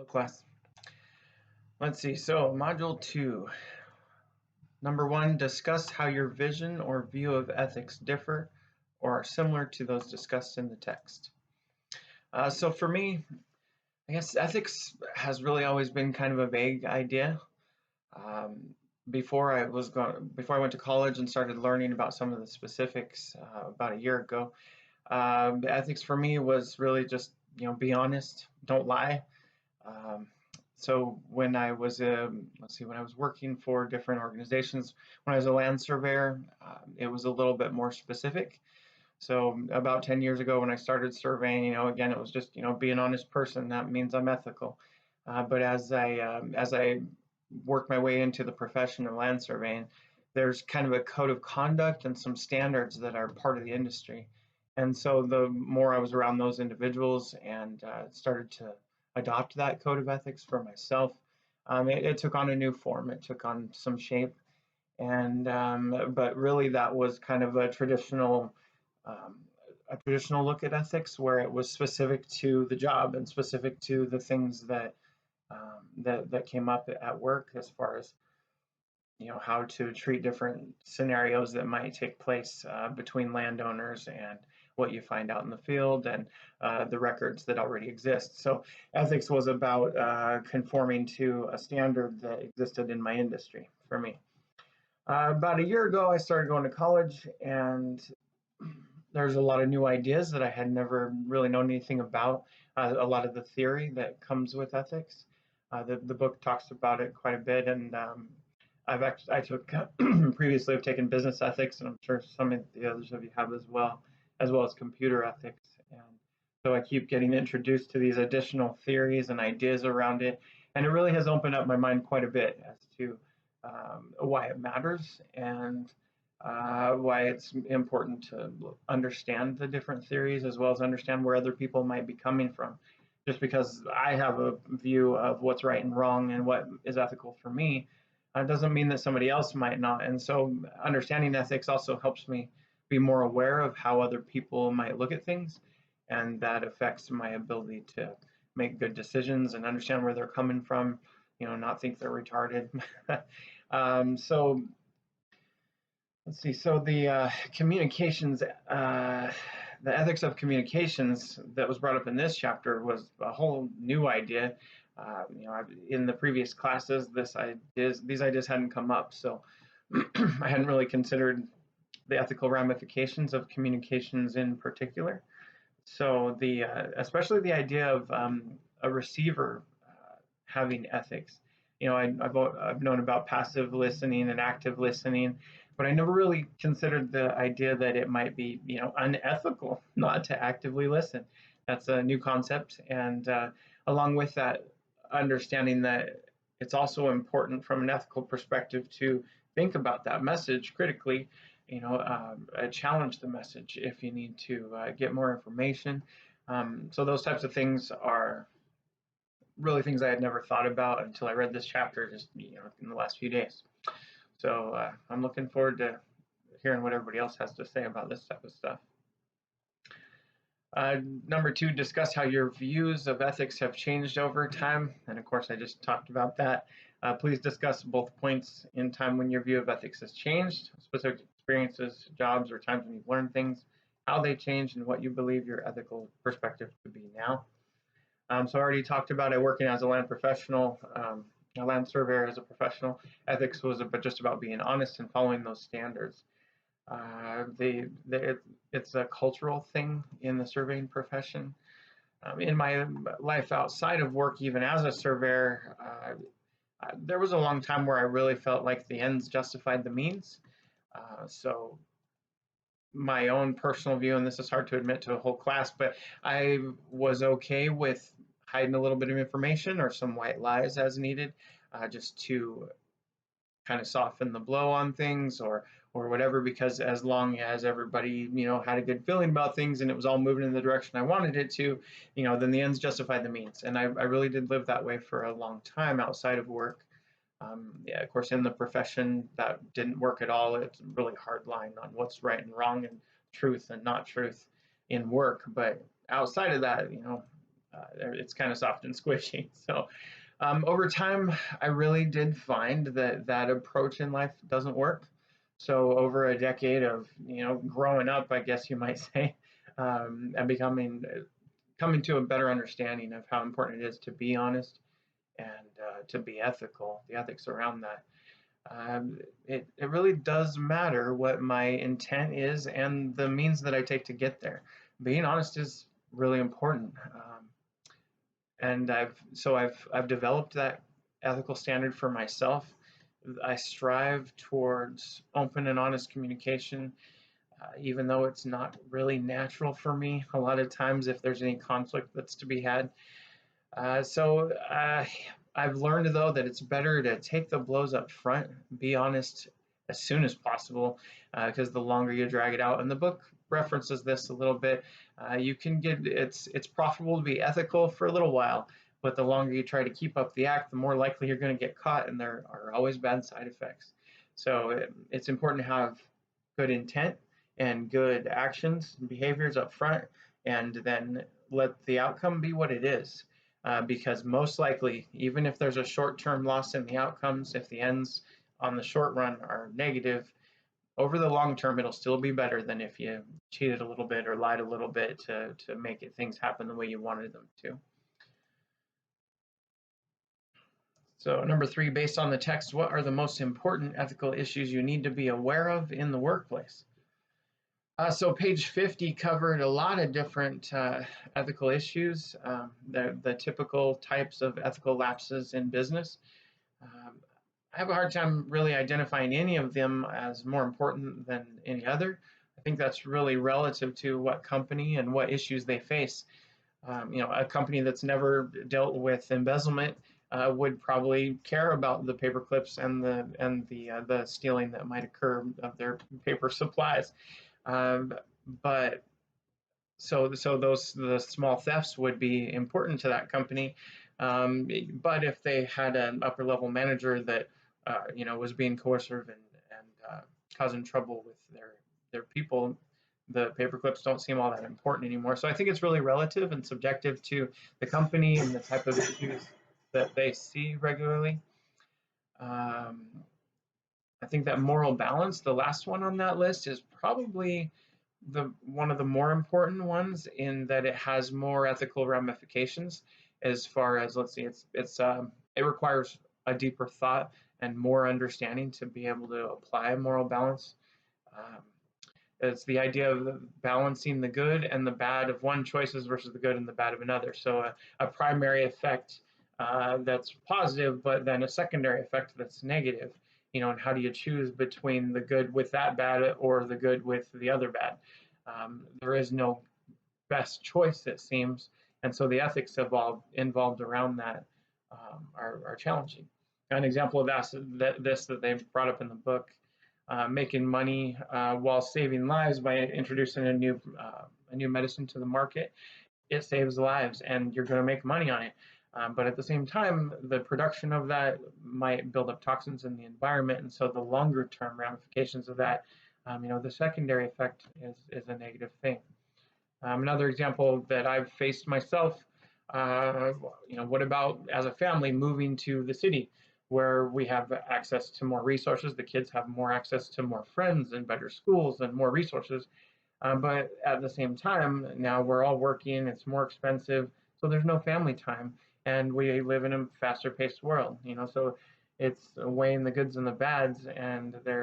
Hello, class. Let's see. So, Module 2. Number 1, discuss how your vision or view of ethics differ or are similar to those discussed in the text. So for me, I guess ethics has really always been kind of a vague idea. Before I went to college and started learning about some of the specifics about a year ago, ethics for me was really just, be honest, don't lie. So when I was, when I was working for different organizations, when I was a land surveyor, it was a little bit more specific. So about 10 years ago when I started surveying, again, it was just, be an honest person. That means I'm ethical. But as I work my way into the profession of land surveying, there's kind of a code of conduct and some standards that are part of the industry. And so the more I was around those individuals and started to adopt that code of ethics for myself, it took on a new form. It took on some shape, and but really that was kind of um, a traditional look at ethics, where it was specific to the job and specific to the things that came up at work, as far as how to treat different scenarios that might take place between landowners and what you find out in the field and the records that already exist. So ethics was about conforming to a standard that existed in my industry for me. About a year ago, I started going to college, and there's a lot of new ideas that I had never really known anything about. A lot of the theory that comes with ethics. The book talks about it quite a bit, and I took previously I've taken business ethics, and I'm sure some of the others of you have as well as computer ethics. And so I keep getting introduced to these additional theories and ideas around it, and it really has opened up my mind quite a bit as to why it matters and why it's important to understand the different theories, as well as understand where other people might be coming from. Just because I have a view of what's right and wrong and what is ethical for me, doesn't mean that somebody else might not. And so understanding ethics also helps me be more aware of how other people might look at things, and that affects my ability to make good decisions and understand where they're coming from, not think they're retarded. So let's see. So the communications, the ethics of communications that was brought up in this chapter was a whole new idea. In the previous classes, these ideas hadn't come up, so I hadn't really considered the ethical ramifications of communications in particular. So especially the idea of a receiver having ethics. I've known about passive listening and active listening, but I never really considered the idea that it might be, unethical not to actively listen. That's a new concept, and along with that, understanding that it's also important from an ethical perspective to think about that message critically, challenge the message if you need to get more information. So those types of things are really things I had never thought about until I read this chapter just in the last few days. So I'm looking forward to hearing what everybody else has to say about this type of stuff. Number 2, discuss how your views of ethics have changed over time. And of course, I just talked about that. Please discuss both points in time when your view of ethics has changed, specific experiences, jobs, or times when you've learned things, how they changed, and what you believe your ethical perspective to be now. So I already talked about it working as a land professional, a land surveyor as a professional. Ethics was just about being honest and following those standards. It's a cultural thing in the surveying profession. In my life outside of work, even as a surveyor, there was a long time where I really felt like the ends justified the means. So my own personal view, and this is hard to admit to a whole class, but I was okay with hiding a little bit of information or some white lies as needed, just to kind of soften the blow on things or whatever, because as long as everybody had a good feeling about things and it was all moving in the direction I wanted it to, then the ends justified the means. And I really did live that way for a long time outside of work. Of course, in the profession, that didn't work at all. It's a really hard line on what's right and wrong and truth and not truth in work. But outside of that, It's kind of soft and squishy. So over time, I really did find that that approach in life doesn't work. So over a decade of growing up, I guess you might say, and becoming coming to a better understanding of how important it is to be honest and to be ethical, the ethics around that. It really does matter what my intent is and the means that I take to get there. Being honest is really important. And I've developed that ethical standard for myself. I strive towards open and honest communication, even though it's not really natural for me. A lot of times, if there's any conflict that's to be had, so I've learned though that it's better to take the blows up front, be honest as soon as possible, because the longer you drag it out, and the book references this a little bit, you can get it's profitable to be ethical for a little while, but the longer you try to keep up the act, the more likely you're going to get caught, and there are always bad side effects. So it's important to have good intent and good actions and behaviors up front, and then let the outcome be what it is, because most likely, even if there's a short-term loss in the outcomes, if the ends on the short run are negative, over the long term, it'll still be better than if you cheated a little bit or lied a little bit to make things happen the way you wanted them to. So number 3, based on the text, what are the most important ethical issues you need to be aware of in the workplace? So page 50 covered a lot of different ethical issues, the typical types of ethical lapses in business. Um, I have a hard time really identifying any of them as more important than any other. I think that's really relative to what company and what issues they face. A company that's never dealt with embezzlement would probably care about the paper clips and the stealing that might occur of their paper supplies. Um, but so those the small thefts would be important to that company. But if they had an upper level manager that was being coercive and causing trouble with their people, the paper clips don't seem all that important anymore. So I think it's really relative and subjective to the company and the type of issues that they see regularly. Um, I think that moral balance, the last one on that list, is probably the one of the more important ones in that it has more ethical ramifications. As far as, let's see, it requires a deeper thought and more understanding to be able to apply a moral balance. Um, it's the idea of balancing the good and the bad of one choices versus the good and the bad of another. So a primary effect that's positive, but then a secondary effect that's negative. And how do you choose between the good with that bad or the good with the other bad? There is no best choice, it seems, and so the ethics involved around that are challenging. An example of that they brought up in the book, making money while saving lives by introducing a new medicine to the market. It saves lives, and you're going to make money on it. But at the same time, the production of that might build up toxins in the environment, and so the longer term ramifications of that, the secondary effect is a negative thing. Another example that I've faced myself, what about as a family moving to the city where we have access to more resources? The kids have more access to more friends and better schools and more resources. But at the same time, now we're all working, it's more expensive, so there's no family time. And we live in a faster paced world, so it's weighing the goods and the bads, and there